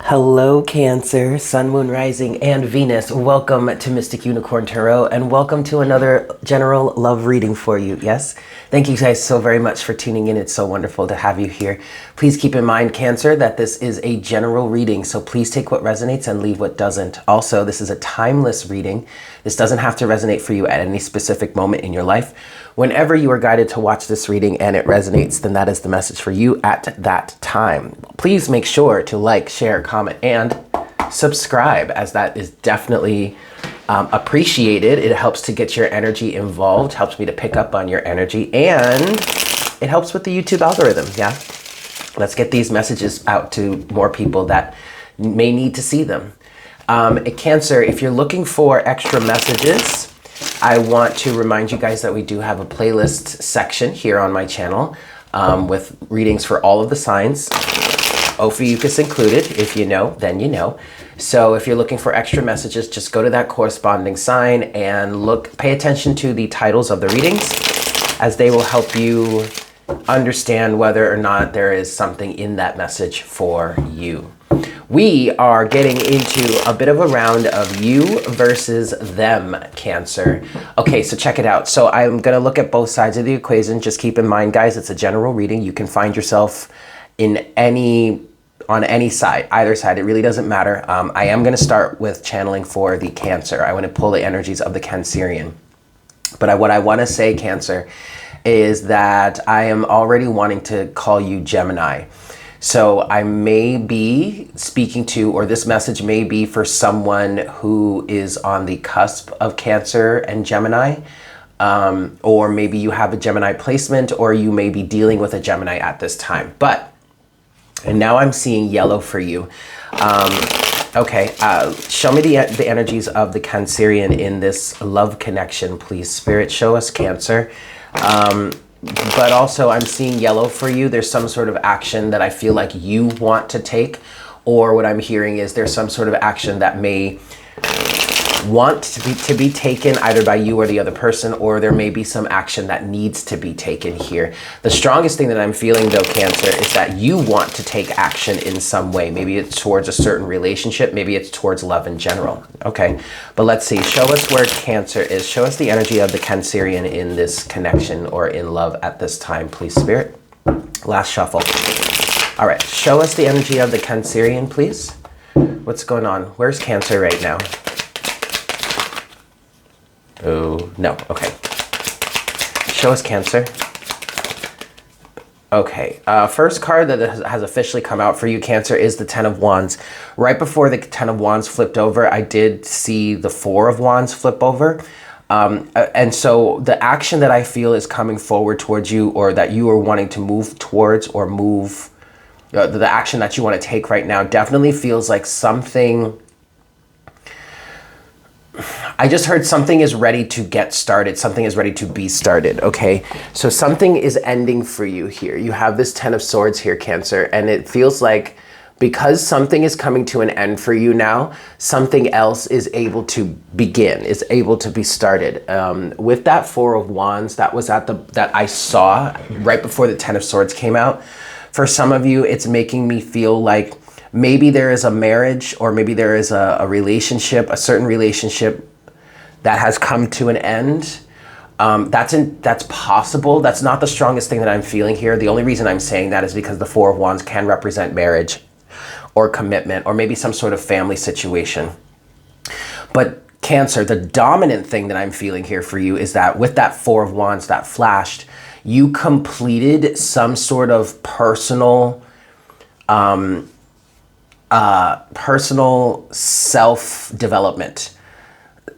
Hello, Cancer, Sun, Moon, Rising, and Venus. Welcome to Mystic Unicorn Tarot, and welcome to another general love reading for you. Yes? Thank you guys so very much for tuning in. It's so wonderful to have you here. Please keep in mind, Cancer, that this is a general reading, so please take what resonates and leave what doesn't. Also, this is a timeless reading. This doesn't have to resonate for you at any specific moment in your life. Whenever you are guided to watch this reading and it resonates, then that is the message for you at that time. Please make sure to like, share, comment, and subscribe, as that is definitely appreciated. It helps to get your energy involved, helps me to pick up on your energy, and it helps with the YouTube algorithm. Yeah, let's get these messages out to more people that may need to see them. Cancer, if you're looking for extra messages, I want to remind you guys that we do have a playlist section here on my channel with readings for all of the signs, Ophiuchus included. If you know, then you know. So if you're looking for extra messages, just go to that corresponding sign and pay attention to the titles of the readings, as they will help you understand whether or not there is something in that message for you. We are getting into a bit of a round of you versus them, Cancer. Okay, so check it out. So I'm going to look at both sides of the equation. Just keep in mind, guys, it's a general reading. You can find yourself on any side, either side. It really doesn't matter. I am going to start with channeling for the Cancer. I want to pull the energies of the Cancerian. But what I want to say, Cancer, is that I am already wanting to call you Gemini. So I may be speaking to, or this message may be for someone who is on the cusp of Cancer and Gemini, or maybe you have a Gemini placement, or you may be dealing with a Gemini at this time. And now I'm seeing yellow for you. Show me the energies of the Cancerian in this love connection, please. Spirit, show us Cancer. But also I'm seeing yellow for you. There's some sort of action that I feel like you want to take, or what I'm hearing is there's some sort of action that may want to be taken either by you or the other person, or there may be some action that needs to be taken here. The strongest thing that I'm feeling, though, Cancer, is that you want to take action in some way. Maybe it's towards a certain relationship, maybe it's towards love in general. Okay, but let's see. Show us where Cancer is. Show us the energy of the Cancerian in this connection or in love at this time, please, Spirit. Last shuffle. All right, show us the energy of the Cancerian, please. What's going on? Where's Cancer right now? Oh, no. Okay. Show us Cancer. Okay. First card that has officially come out for you, Cancer, is the Ten of Wands. Right before the Ten of Wands flipped over, I did see the Four of Wands flip over. And so the action that I feel is coming forward towards you, or that you are wanting to move towards, or the action that you want to take right now, definitely feels like something. I just heard something is ready to get started. Something is ready to be started, okay? So something is ending for you here. You have this Ten of Swords here, Cancer, and it feels like because something is coming to an end for you now, something else is able to begin, is able to be started. With that Four of Wands, that was that I saw right before the Ten of Swords came out. For some of you, it's making me feel like maybe there is a marriage, or maybe there is a relationship, a certain relationship that has come to an end. That's possible. That's not the strongest thing that I'm feeling here. The only reason I'm saying that is because the Four of Wands can represent marriage or commitment, or maybe some sort of family situation. But Cancer, the dominant thing that I'm feeling here for you is that with that Four of Wands that flashed, you completed some sort of personal self-development.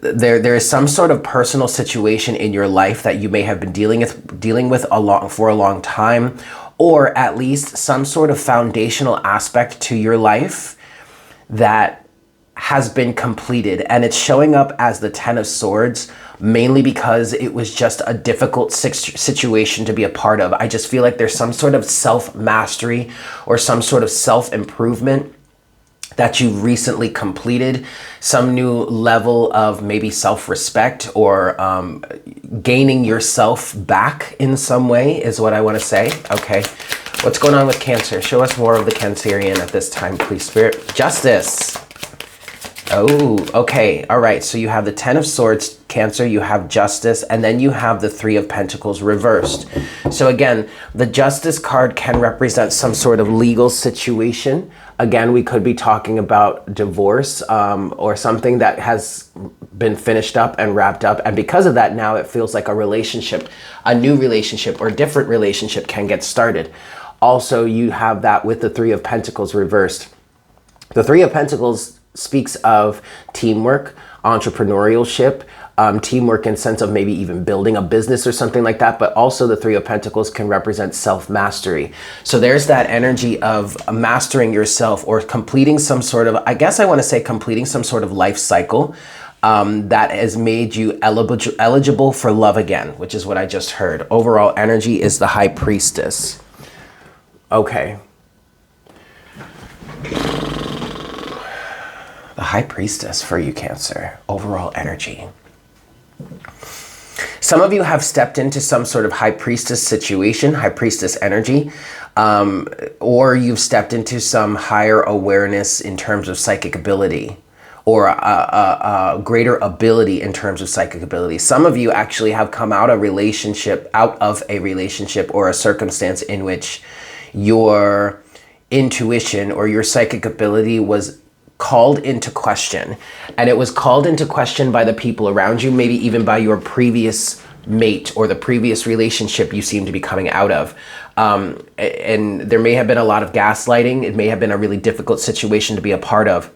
There is some sort of personal situation in your life that you may have been dealing with for a long time, or at least some sort of foundational aspect to your life that has been completed, and it's showing up as the Ten of Swords mainly because it was just a difficult situation to be a part of. I just feel like there's some sort of self-mastery or some sort of self-improvement that you recently completed, some new level of maybe self-respect, or gaining yourself back in some way is what I want to say. Okay, What's going on with Cancer? Show us more of the Cancerian at this time, please, Spirit. Justice. Oh, okay. All right. So you have the Ten of Swords, Cancer, you have Justice, and then you have the Three of Pentacles reversed. So again, the Justice card can represent some sort of legal situation. Again, we could be talking about divorce or something that has been finished up and wrapped up. And because of that, now it feels like a relationship, a new relationship or different relationship can get started. Also, you have that with the Three of Pentacles reversed. The Three of Pentacles speaks of teamwork, entrepreneurship, teamwork in sense of maybe even building a business or something like that. But also the Three of Pentacles can represent self-mastery. So there's that energy of mastering yourself or completing some sort of, I guess I want to say completing some sort of life cycle that has made you eligible for love again, which is what I just heard. Overall energy is the High Priestess. Okay. The High Priestess for you, Cancer. Overall energy. Some of you have stepped into some sort of High Priestess situation, High Priestess energy, or you've stepped into some higher awareness in terms of psychic ability, or a greater ability in terms of psychic ability. Some of you actually have come out of a relationship or a circumstance in which your intuition or your psychic ability was called into question, and it was called into question by the people around you, maybe even by your previous mate or the previous relationship you seem to be coming out of. And there may have been a lot of gaslighting. It may have been a really difficult situation to be a part of.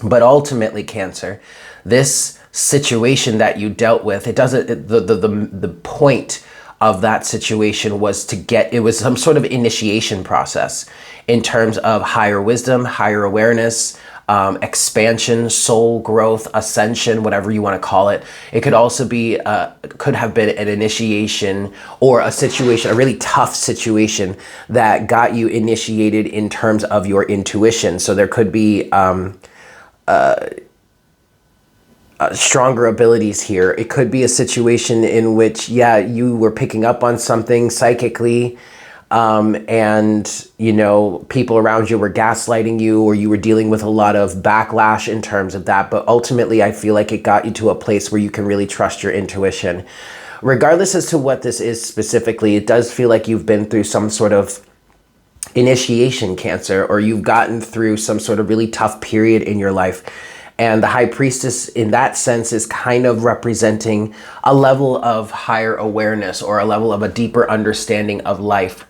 But ultimately, Cancer, this situation that you dealt with, the point of that situation was it was some sort of initiation process in terms of higher wisdom, higher awareness, expansion, soul growth, ascension, whatever you want to call it. It could also be, could have been an initiation or a situation, a really tough situation that got you initiated in terms of your intuition. So there could be stronger abilities here. It could be a situation in which, yeah, you were picking up on something psychically, and, you know, people around you were gaslighting you, or you were dealing with a lot of backlash in terms of that. But ultimately, I feel like it got you to a place where you can really trust your intuition. Regardless as to what this is specifically, it does feel like you've been through some sort of initiation, Cancer, or you've gotten through some sort of really tough period in your life. And the High Priestess in that sense is kind of representing a level of higher awareness or a level of a deeper understanding of life.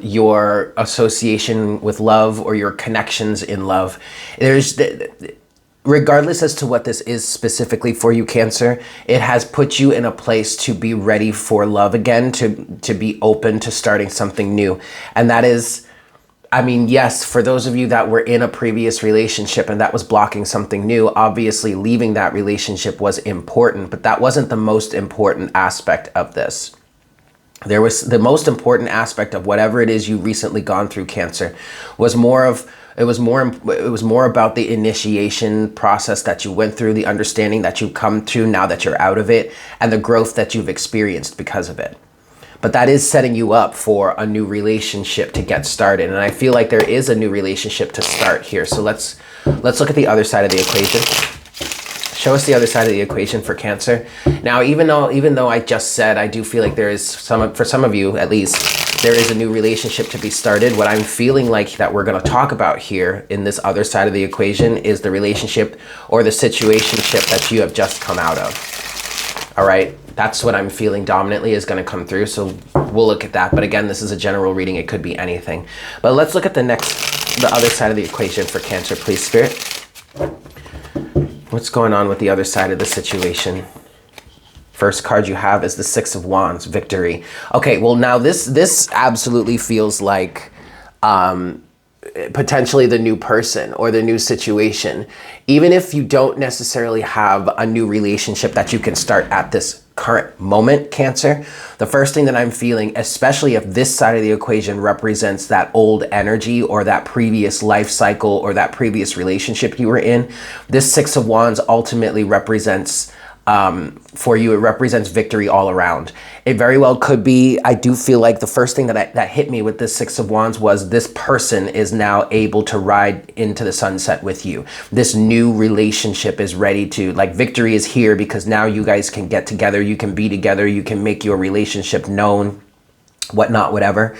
Your association with love or your connections in love. Regardless as to what this is specifically for you, Cancer, it has put you in a place to be ready for love again, to be open to starting something new. And that is, I mean, yes, for those of you that were in a previous relationship and that was blocking something new, obviously leaving that relationship was important, but that wasn't the most important aspect of this. There was the most important aspect of whatever it is you recently gone through, Cancer, was more about the initiation process that you went through, the understanding that you've come to now that you're out of it, and the growth that you've experienced because of it. But that is setting you up for a new relationship to get started. And I feel like there is a new relationship to start here. So let's look at the other side of the equation. Show us the other side of the equation for Cancer. Now, even though I just said, I do feel like there is for some of you at least, there is a new relationship to be started. What I'm feeling like that we're going to talk about here in this other side of the equation is the relationship or the situationship that you have just come out of. All right. That's what I'm feeling dominantly is going to come through. So we'll look at that. But again, this is a general reading. It could be anything. But let's look at the other side of the equation for Cancer, please, Spirit. What's going on with the other side of the situation? First card you have is the Six of Wands, victory. Okay, well now this absolutely feels like potentially the new person or the new situation. Even if you don't necessarily have a new relationship that you can start at this current moment, Cancer, the first thing that I'm feeling, especially if this side of the equation represents that old energy or that previous life cycle or that previous relationship you were in, this Six of Wands ultimately represents For you, it represents victory all around. It very well could be, I do feel like the first thing that hit me with this Six of Wands was this person is now able to ride into the sunset with you. This new relationship is ready to, like, victory is here because now you guys can get together, you can be together, you can make your relationship known, whatnot, whatever.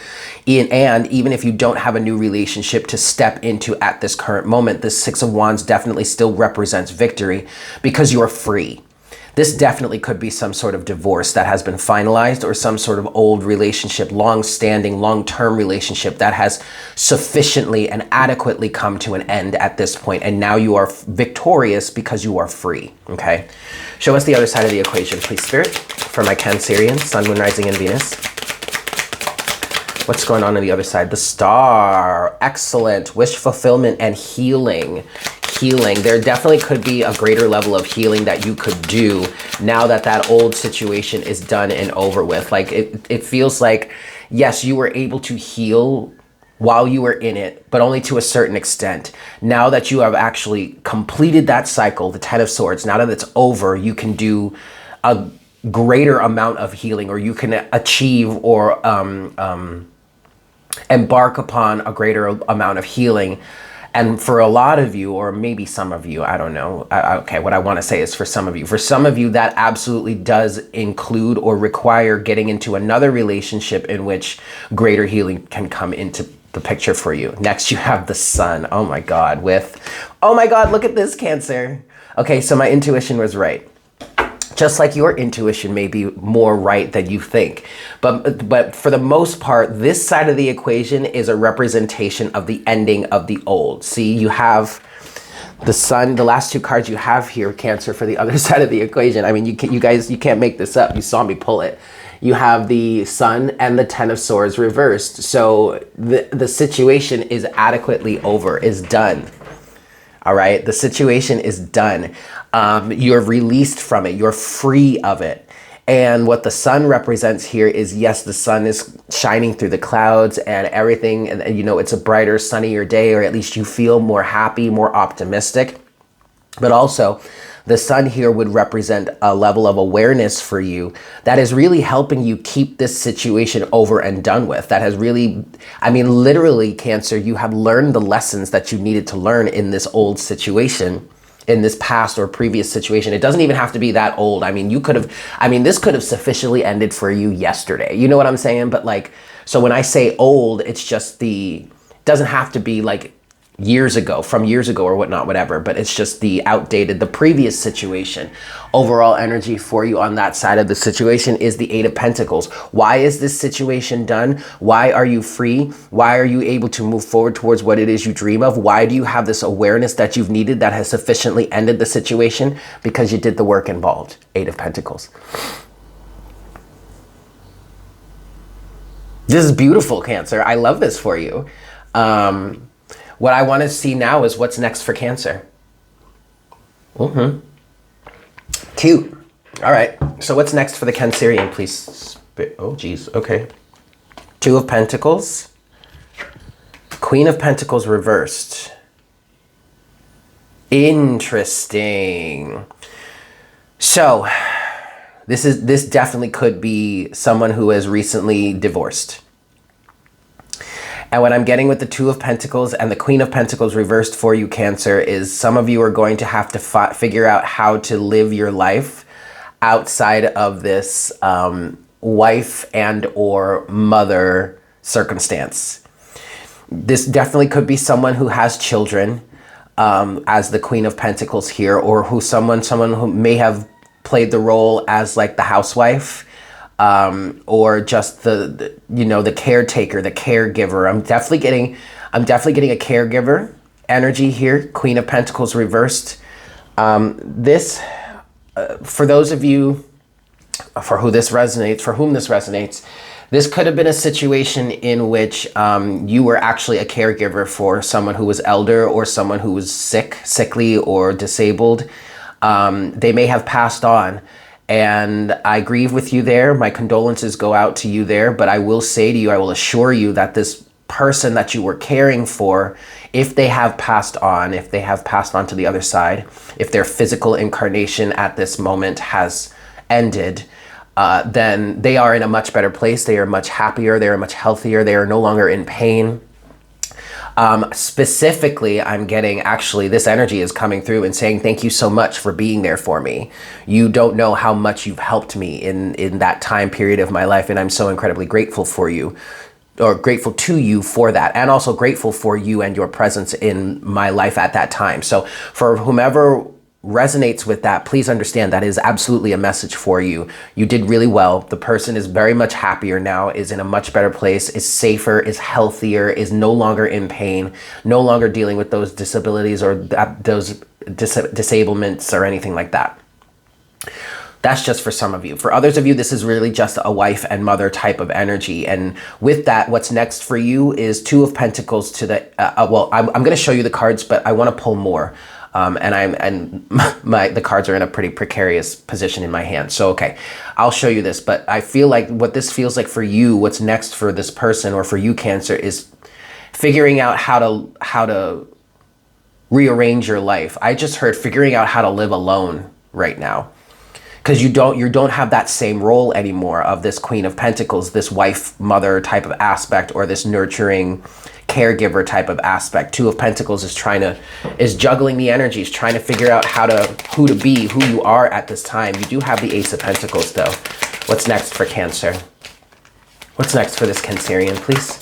And even if you don't have a new relationship to step into at this current moment, this Six of Wands definitely still represents victory because you're free. This definitely could be some sort of divorce that has been finalized, or some sort of old relationship, long-standing, long-term relationship that has sufficiently and adequately come to an end at this point. And now you are victorious because you are free, okay? Show us the other side of the equation, please, Spirit, for my Cancerian, Sun, Moon, Rising, and Venus. What's going on the other side? The Star. Excellent. Wish fulfillment and healing. Healing. There definitely could be a greater level of healing that you could do now that that old situation is done and over with. Like, it feels like, yes, you were able to heal while you were in it, but only to a certain extent. Now that you have actually completed that cycle, the Ten of Swords, now that it's over, you can do a greater amount of healing, or you can achieve or embark upon a greater amount of healing. And for a lot of you, or maybe some of you, I don't know. Okay, what I want to say is for some of you, that absolutely does include or require getting into another relationship in which greater healing can come into the picture for you. Next, you have the Sun. Oh my God, oh my God, look at this, Cancer. Okay, so my intuition was right. Just like your intuition may be more right than you think. But for the most part, this side of the equation is a representation of the ending of the old. See, you have the Sun, the last two cards you have here, Cancer, for the other side of the equation. I mean, you guys, you can't make this up. You saw me pull it. You have the Sun and the Ten of Swords reversed. So the situation is adequately over, is done. All right, the situation is done. You're released from it. You're free of it. And what the Sun represents here is, yes, the sun is shining through the clouds and everything. And you know, it's a brighter, sunnier day, or at least you feel more happy, more optimistic. But also, the Sun here would represent a level of awareness for you that is really helping you keep this situation over and done with. That has really, I mean, literally, Cancer, you have learned the lessons that you needed to learn in this old situation, in this past or previous situation. It doesn't even have to be that old. I mean, this could have sufficiently ended for you yesterday. You know what I'm saying? But like, so when I say old, it's just doesn't have to be like years ago, from years ago or whatnot, whatever, but it's just the outdated, the previous situation. Overall energy for you on that side of the situation is the Eight of Pentacles. Why is this situation done? Why are you free? Why are you able to move forward towards what it is you dream of? Why do you have this awareness that you've needed that has sufficiently ended the situation? Because you did the work involved. Eight of Pentacles. This is beautiful, Cancer. I love this for you. What I want to see now is what's next for Cancer. Cute. All right. So what's next for the Cancerian, please? Oh, geez. Okay. Two of Pentacles. Queen of Pentacles reversed. Interesting. So this definitely could be someone who has recently divorced. And what I'm getting with the Two of Pentacles and the Queen of Pentacles reversed for you, Cancer, is some of you are going to have to figure out how to live your life outside of this wife and or mother circumstance. This definitely could be someone who has children, as the Queen of Pentacles here, or someone who may have played the role as like the housewife. Or just the caretaker, the caregiver. I'm definitely getting a caregiver energy here. Queen of Pentacles reversed. For those of you for whom this resonates, this could have been a situation in which you were actually a caregiver for someone who was elder or someone who was sickly or disabled. They may have passed on. And I grieve with you there. My condolences go out to you there. But I will say to you, I will assure you that this person that you were caring for, if they have passed on, to the other side, if their physical incarnation at this moment has ended, then they are in a much better place. They are much happier. They are much healthier. They are no longer in pain. Specifically, I'm getting, actually, this energy is coming through and saying, thank you so much for being there for me. You don't know how much you've helped me in that time period of my life. And I'm so incredibly grateful for you, or grateful to you for that. And also grateful for you and your presence in my life at that time. So for whomever resonates with that, please understand that is absolutely a message for you. You did really well. The person is very much happier now, is in a much better place, is safer, is healthier, is no longer in pain, no longer dealing with those disabilities or those disablements or anything like that. That's just for some of you. For others of you, this is really just a wife and mother type of energy. And with that, what's next for you is Two of Pentacles to the, well, I'm going to show you the cards, but I want to pull more. The cards are in a pretty precarious position in my hand. So, okay, I'll show you this, but I feel like what this feels like for you, what's next for this person or for you, Cancer, is figuring out how to rearrange your life. I just heard figuring out how to live alone right now. Because you don't have that same role anymore of this Queen of Pentacles, this wife, mother type of aspect, or this nurturing caregiver type of aspect. Two of Pentacles is juggling the energies, trying to figure out who to be, who you are at this time. You do have the Ace of Pentacles though. What's next for Cancer? What's next for this Cancerian, please?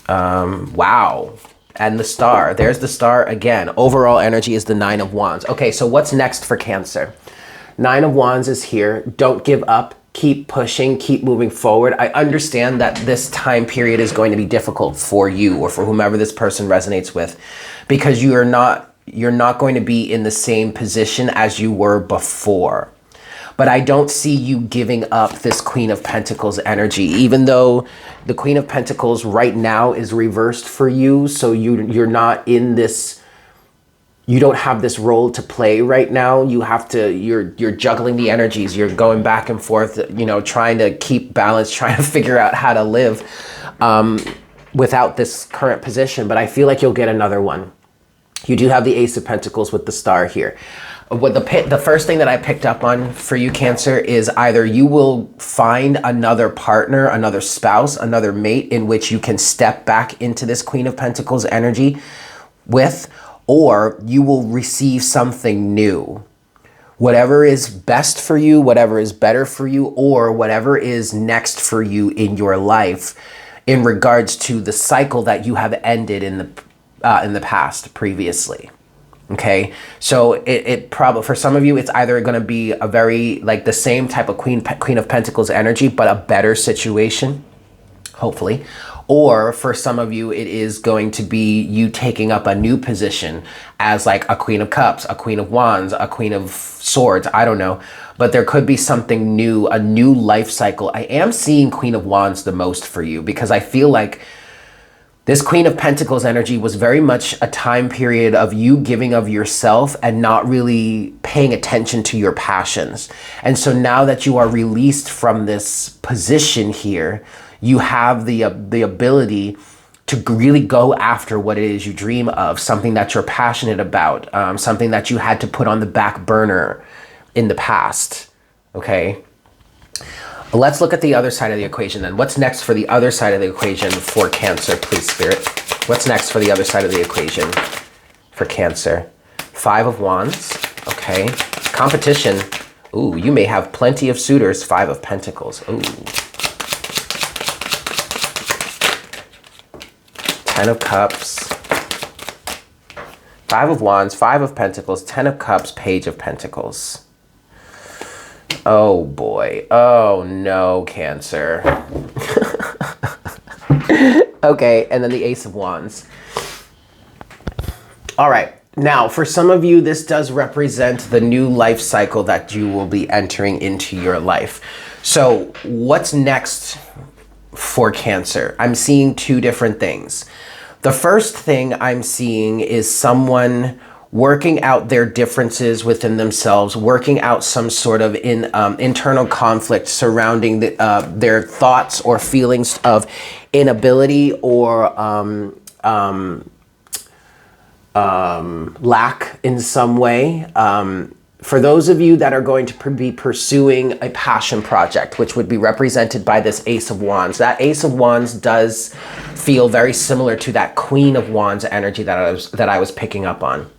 Wow. And the Star, there's the Star again. Overall energy is the Nine of Wands. Okay, so what's next for Cancer? Nine of Wands is here. Don't give up. Keep pushing, keep moving forward. I understand that this time period is going to be difficult for you or for whomever this person resonates with, because you're not going to be in the same position as you were before. But I don't see you giving up this Queen of Pentacles energy, even though the Queen of Pentacles right now is reversed for you. So you're not in this, you don't have this role to play right now. You're juggling the energies. You're going back and forth, trying to keep balance, trying to figure out how to live without this current position. But I feel like you'll get another one. You do have the Ace of Pentacles with the Star here. The first thing that I picked up on for you, Cancer, is either you will find another partner, another spouse, another mate in which you can step back into this Queen of Pentacles energy with, or you will receive something new. Whatever is best for you, whatever is better for you, or whatever is next for you in your life in regards to the cycle that you have ended in the past previously. Okay, so it probably, for some of you, it's either going to be a very, like, the same type of Queen of Pentacles energy, but a better situation, hopefully. Or for some of you, it is going to be you taking up a new position as like a Queen of Cups, a Queen of Wands, a Queen of Swords, I don't know. But there could be something new, a new life cycle. I am seeing Queen of Wands the most for you, because I feel like this Queen of Pentacles energy was very much a time period of you giving of yourself and not really paying attention to your passions. And so now that you are released from this position here, you have the ability to really go after what it is you dream of, something that you're passionate about, something that you had to put on the back burner in the past, okay? Let's look at the other side of the equation then. What's next for the other side of the equation for Cancer, please, Spirit? What's next for the other side of the equation for Cancer? Five of Wands, okay. Competition, ooh, you may have plenty of suitors. Five of Pentacles, ooh. Ten of Cups, Five of Wands, Five of Pentacles, Ten of Cups, Page of Pentacles. Oh boy. Oh no, Cancer. Okay, and then the Ace of Wands. All right. Now, for some of you, this does represent the new life cycle that you will be entering into your life. So what's next for Cancer? I'm seeing two different things. The first thing I'm seeing is someone working out their differences within themselves, working out some sort of internal conflict surrounding their thoughts or feelings of inability or lack in some way. For those of you that are going to be pursuing a passion project, which would be represented by this Ace of Wands, that Ace of Wands does feel very similar to that Queen of Wands energy that I was picking up on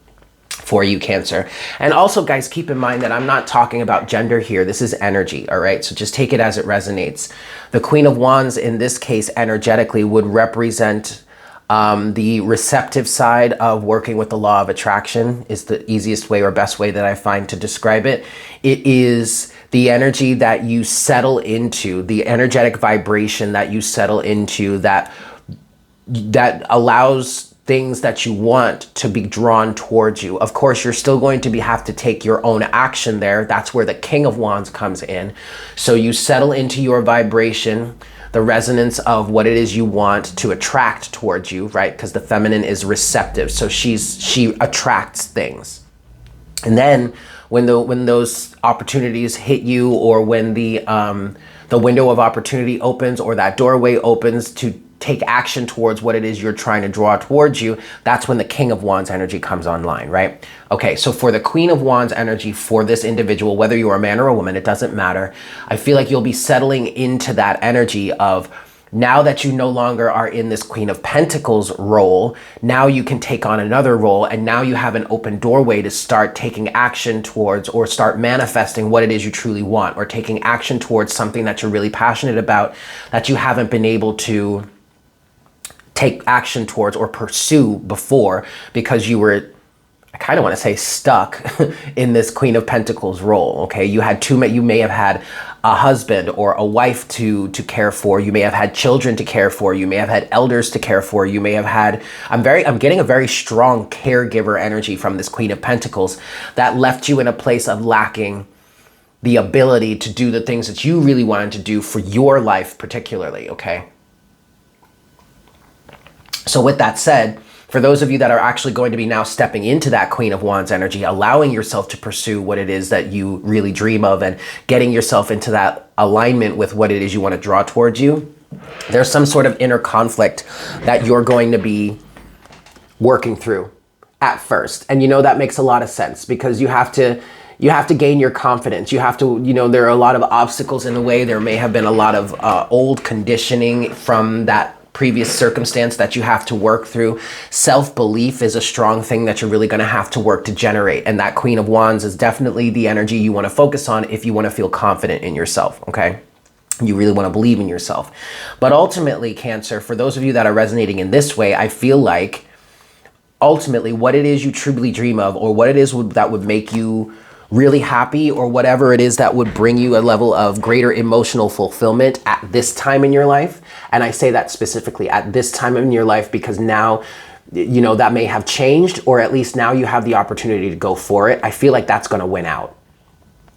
for you, Cancer. And also, guys, keep in mind that I'm not talking about gender here. This is energy, all right? So just take it as it resonates. The Queen of Wands in this case energetically would represent the receptive side of working with the law of attraction is the easiest way or best way that I find to describe it. It is the energy that you settle into, the energetic vibration that you settle into that allows things that you want to be drawn towards you. Of course, you're still going to have to take your own action there. That's where the King of Wands comes in. So you settle into your vibration, the resonance of what it is you want to attract towards you, right? Because the feminine is receptive, so she attracts things. And then when those opportunities hit you, or when the window of opportunity opens, or that doorway opens to take action towards what it is you're trying to draw towards you, that's when the King of Wands energy comes online, right? Okay, so for the Queen of Wands energy for this individual, whether you're a man or a woman, it doesn't matter. I feel like you'll be settling into that energy of, now that you no longer are in this Queen of Pentacles role, now you can take on another role, and now you have an open doorway to start taking action towards, or start manifesting what it is you truly want, or taking action towards something that you're really passionate about that you haven't been able to take action towards or pursue before, because you were, I kind of want to say, stuck in this Queen of Pentacles role. Okay, you may have had a husband or a wife to care for. You may have had children to care for. You may have had elders to care for. You may have had, I'm getting a very strong caregiver energy from this Queen of Pentacles that left you in a place of lacking the ability to do the things that you really wanted to do for your life particularly, okay? So with that said, for those of you that are actually going to be now stepping into that Queen of Wands energy, allowing yourself to pursue what it is that you really dream of, and getting yourself into that alignment with what it is you want to draw towards you, there's some sort of inner conflict that you're going to be working through at first. And that makes a lot of sense, because you have to gain your confidence. You have to, there are a lot of obstacles in the way. There may have been a lot of old conditioning from that previous circumstance that you have to work through. Self-belief is a strong thing that you're really going to have to work to generate. And that Queen of Wands is definitely the energy you want to focus on if you want to feel confident in yourself, okay? You really want to believe in yourself. But ultimately, Cancer, for those of you that are resonating in this way, I feel like ultimately what it is you truly dream of, or what it is that would make you really happy, or whatever it is that would bring you a level of greater emotional fulfillment at this time in your life. And I say that specifically at this time in your life, because now, that may have changed, or at least now you have the opportunity to go for it. I feel like that's going to win out.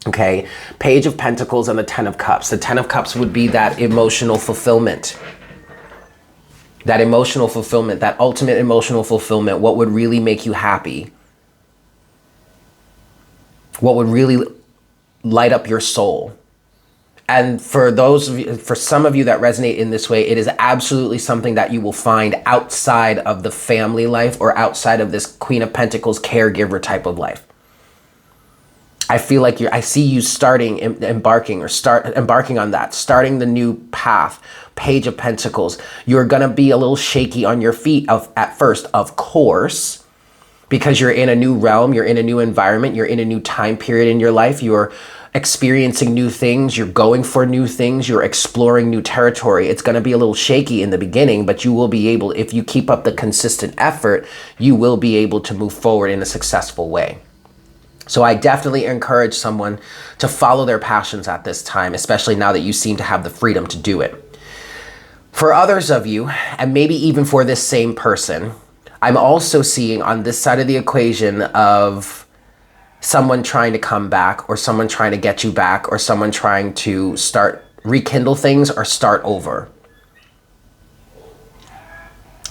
Okay. Page of Pentacles and the Ten of Cups. The Ten of Cups would be that emotional fulfillment. That emotional fulfillment, that ultimate emotional fulfillment. What would really make you happy? What would really light up your soul? And for some of you that resonate in this way, it is absolutely something that you will find outside of the family life, or outside of this Queen of Pentacles caregiver type of life. I feel like I see you embarking on that, starting the new path. Page of Pentacles. You're going to be a little shaky on your feet at first, of course, because you're in a new realm, you're in a new environment, you're in a new time period in your life, you're experiencing new things, you're going for new things, you're exploring new territory. It's going to be a little shaky in the beginning, but you will be able, if you keep up the consistent effort, you will be able to move forward in a successful way. So I definitely encourage someone to follow their passions at this time, especially now that you seem to have the freedom to do it. For others of you, and maybe even for this same person, I'm also seeing on this side of the equation of someone trying to come back, or someone trying to get you back, or someone trying to rekindle things or start over.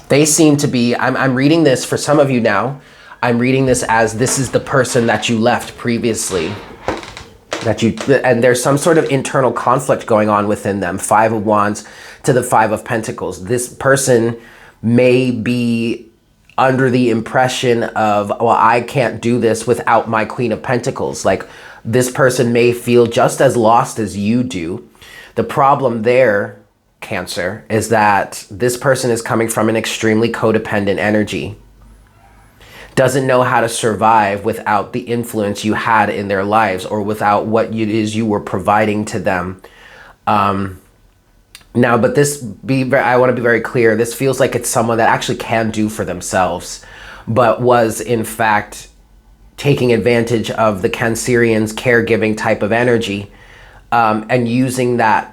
They seem to be, I'm reading this for some of you now. I'm reading this as this is the person that you left previously. And there's some sort of internal conflict going on within them. 5 of Wands to the 5 of Pentacles. This person may be under the impression of, well, I can't do this without my Queen of Pentacles. Like, this person may feel just as lost as you do. The problem there, Cancer, is that this person is coming from an extremely codependent energy. Doesn't know how to survive without the influence you had in their lives, or without what it is you were providing to them. Now, but I want to be very clear. This feels like it's someone that actually can do for themselves, but was in fact taking advantage of the Cancerians' caregiving type of energy, and using them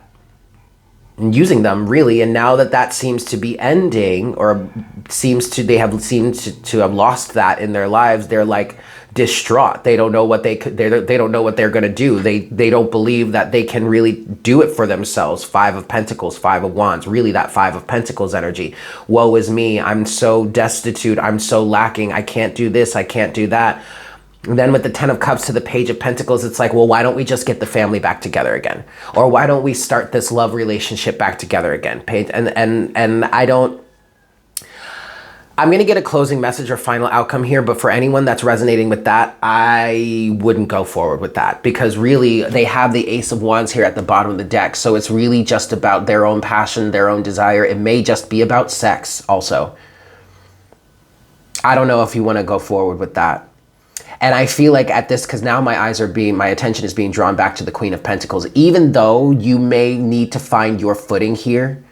really. And now that seems to be ending, or they have seemed to have lost that in their lives, they're like distraught. They don't know what they don't know what they're going to do. They don't believe that they can really do it for themselves. 5 of Pentacles, 5 of Wands, really that 5 of Pentacles energy. Woe is me. I'm so destitute. I'm so lacking. I can't do this. I can't do that. And then with the 10 of Cups to the Page of Pentacles, it's like, well, why don't we just get the family back together again? Or why don't we start this love relationship back together again? And I'm going to get a closing message or final outcome here, but for anyone that's resonating with that, I wouldn't go forward with that, because really they have the Ace of Wands here at the bottom of the deck. So it's really just about their own passion, their own desire. It may just be about sex also. I don't know if you want to go forward with that. And I feel like at this, because now my attention is being drawn back to the Queen of Pentacles. Even though you may need to find your footing here,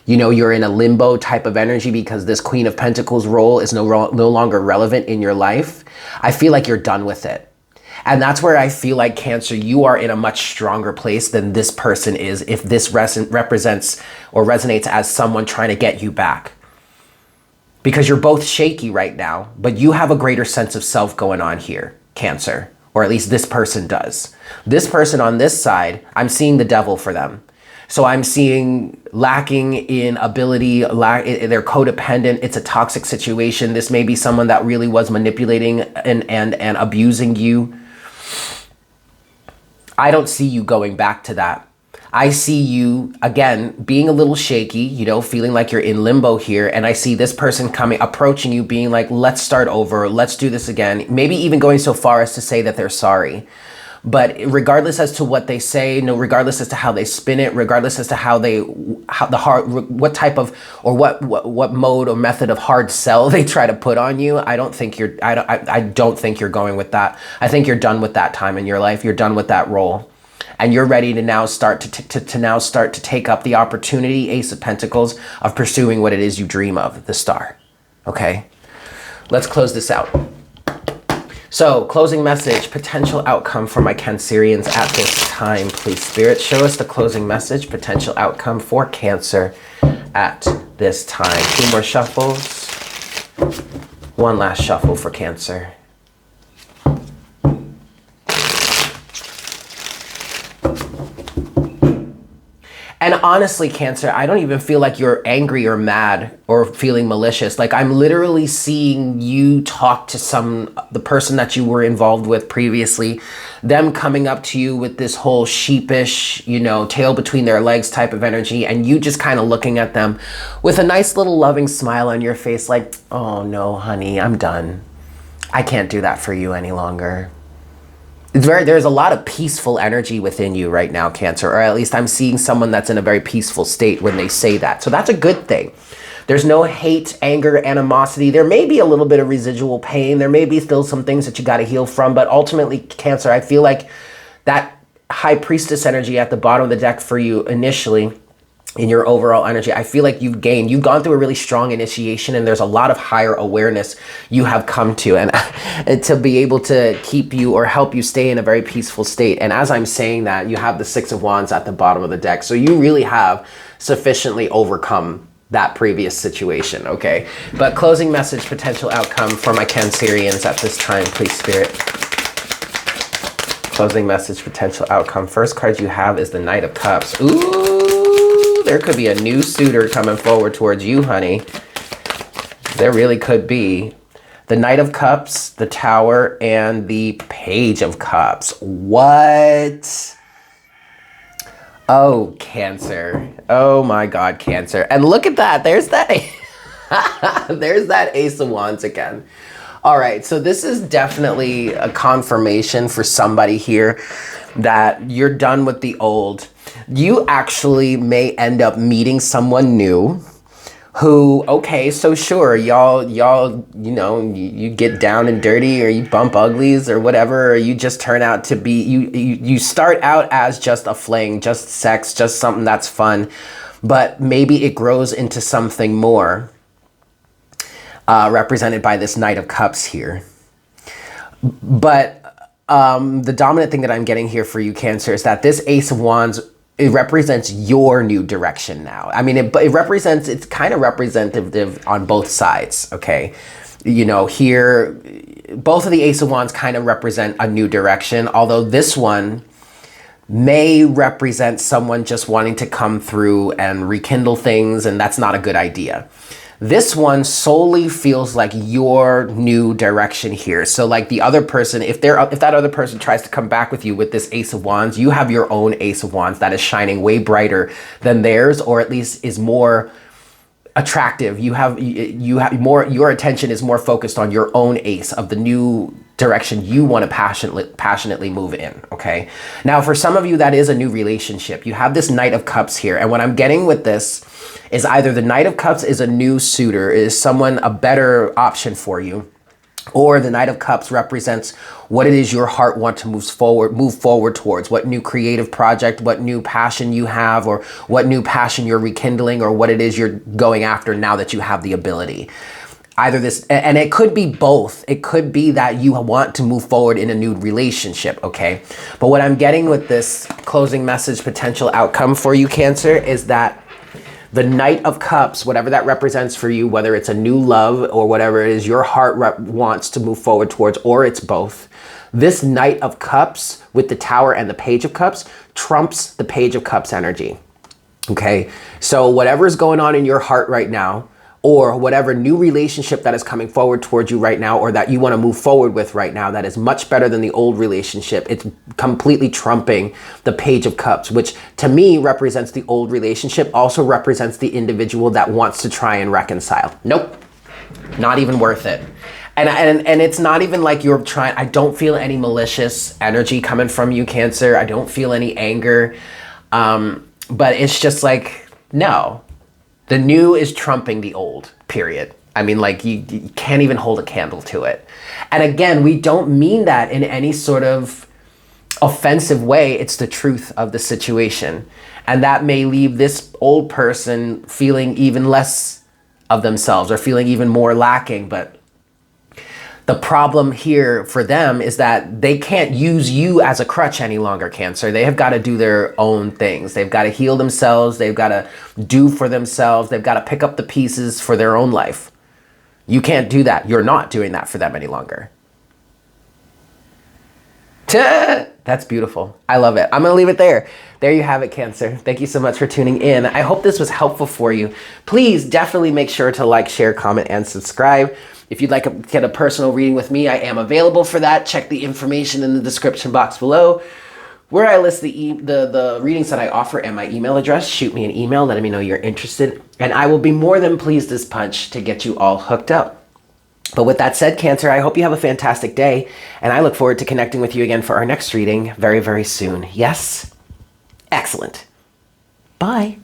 you know, you're in a limbo type of energy because this Queen of Pentacles role is no longer relevant in your life. I feel like you're done with it. And that's where I feel like, Cancer, you are in a much stronger place than this person is, if this represents or resonates as someone trying to get you back. Because you're both shaky right now, but you have a greater sense of self going on here, Cancer, or at least this person does. This person on this side, I'm seeing the devil for them. So I'm seeing lacking in ability, they're codependent, it's a toxic situation. This may be someone that really was manipulating and abusing you. I don't see you going back to that. I see you, again, being a little shaky, you know, feeling like you're in limbo here. And I see this person approaching you, being like, let's start over, let's do this again. Maybe even going so far as to say that they're sorry. But regardless as to what they say, regardless as to how they spin it, regardless as to what type of, or what mode or method of hard sell they try to put on you, I don't think you're going with that. I think you're done with that time in your life. You're done with that role. And you're ready to now start to take up the opportunity, Ace of Pentacles, of pursuing what it is you dream of, the star. Okay? Let's close this out. So, closing message, potential outcome for my Cancerians at this time, please. Spirit, show us the closing message, potential outcome for Cancer at this time. 2 more shuffles. 1 last shuffle for Cancer. And honestly, Cancer, I don't even feel like you're angry or mad or feeling malicious. Like, I'm literally seeing you talk to the person that you were involved with previously, them coming up to you with this whole sheepish, you know, tail between their legs type of energy, and you just kind of looking at them with a nice little loving smile on your face like, oh no, honey, I'm done. I can't do that for you any longer. There's a lot of peaceful energy within you right now, Cancer, or at least I'm seeing someone that's in a very peaceful state when they say that. So that's a good thing. There's no hate, anger, animosity. There may be a little bit of residual pain. There may be still some things that you got to heal from, but ultimately, Cancer, I feel like that High Priestess energy at the bottom of the deck for you initially, in your overall energy, I feel like you've gone through a really strong initiation, and there's a lot of higher awareness you have come to, and to be able to keep you or help you stay in a very peaceful state. And as I'm saying that, you have the 6 of Wands at the bottom of the deck. So you really have sufficiently overcome that previous situation, okay? But closing message, potential outcome for my Cancerians at this time, please, Spirit. Closing message, potential outcome. First card you have is the Knight of Cups. Ooh, there could be a new suitor coming forward towards you, honey. There really could be. the Knight of Cups, the Tower, and the Page of Cups. What? Oh, Cancer. Oh my God, Cancer. And look at that. There's that. There's that Ace of Wands again. All right, so this is definitely a confirmation for somebody here that you're done with the old. You actually may end up meeting someone new who, okay, so sure, y'all, you know, you get down and dirty, or you bump uglies or whatever, or you just turn out to be, you start out as just a fling, just sex, just something that's fun, but maybe it grows into something more, represented by this Knight of Cups here. But the dominant thing that I'm getting here for you, Cancer, is that this Ace of Wands, it represents your new direction now. I mean, it represents, it's kind of representative on both sides, okay? You know, here, both of the Ace of Wands kind of represent a new direction, although this one may represent someone just wanting to come through and rekindle things, and that's not a good idea. This one solely feels like your new direction here. So like the other person, if that other person tries to come back with you with this Ace of Wands, you have your own Ace of Wands that is shining way brighter than theirs, or at least is more attractive. You have more, your attention is more focused on your own ace of the new direction you want to passionately move in, okay? Now, for some of you, that is a new relationship. You have this Knight of Cups here, and what I'm getting with this is either the Knight of Cups is a new suitor, is someone a better option for you, or the Knight of Cups represents what it is your heart wants to move forward towards, what new creative project, what new passion you have, or what new passion you're rekindling, or what it is you're going after now that you have the ability. Either this, and it could be both. It could be that you want to move forward in a new relationship, okay? But what I'm getting with this closing message potential outcome for you, Cancer, is that the Knight of Cups, whatever that represents for you, whether it's a new love or whatever it is your heart wants to move forward towards, or it's both, this Knight of Cups with the Tower and the Page of Cups trumps the Page of Cups energy, okay? So whatever's going on in your heart right now, or whatever new relationship that is coming forward towards you right now, or that you want to move forward with right now, that is much better than the old relationship, it's completely trumping the Page of Cups, which to me represents the old relationship, also represents the individual that wants to try and reconcile. Nope, not even worth it. And it's not even like you're trying, I don't feel any malicious energy coming from you, Cancer. I don't feel any anger. But it's just like, no. The new is trumping the old, period. I mean, like, you can't even hold a candle to it. And again, we don't mean that in any sort of offensive way. It's the truth of the situation. And that may leave this old person feeling even less of themselves, or feeling even more lacking. But the problem here for them is that they can't use you as a crutch any longer, Cancer. They have got to do their own things. They've got to heal themselves. They've got to do for themselves. They've got to pick up the pieces for their own life. You can't do that. You're not doing that for them any longer. That's beautiful. I love it. I'm going to leave it there. There you have it, Cancer. Thank you so much for tuning in. I hope this was helpful for you. Please definitely make sure to like, share, comment, and subscribe. If you'd like to get a personal reading with me, I am available for that. Check the information in the description box below, where I list the readings that I offer and my email address. Shoot me an email, letting me know you're interested, and I will be more than pleased as punch to get you all hooked up. But with that said, Cancer, I hope you have a fantastic day, and I look forward to connecting with you again for our next reading very, very soon. Yes? Excellent. Bye.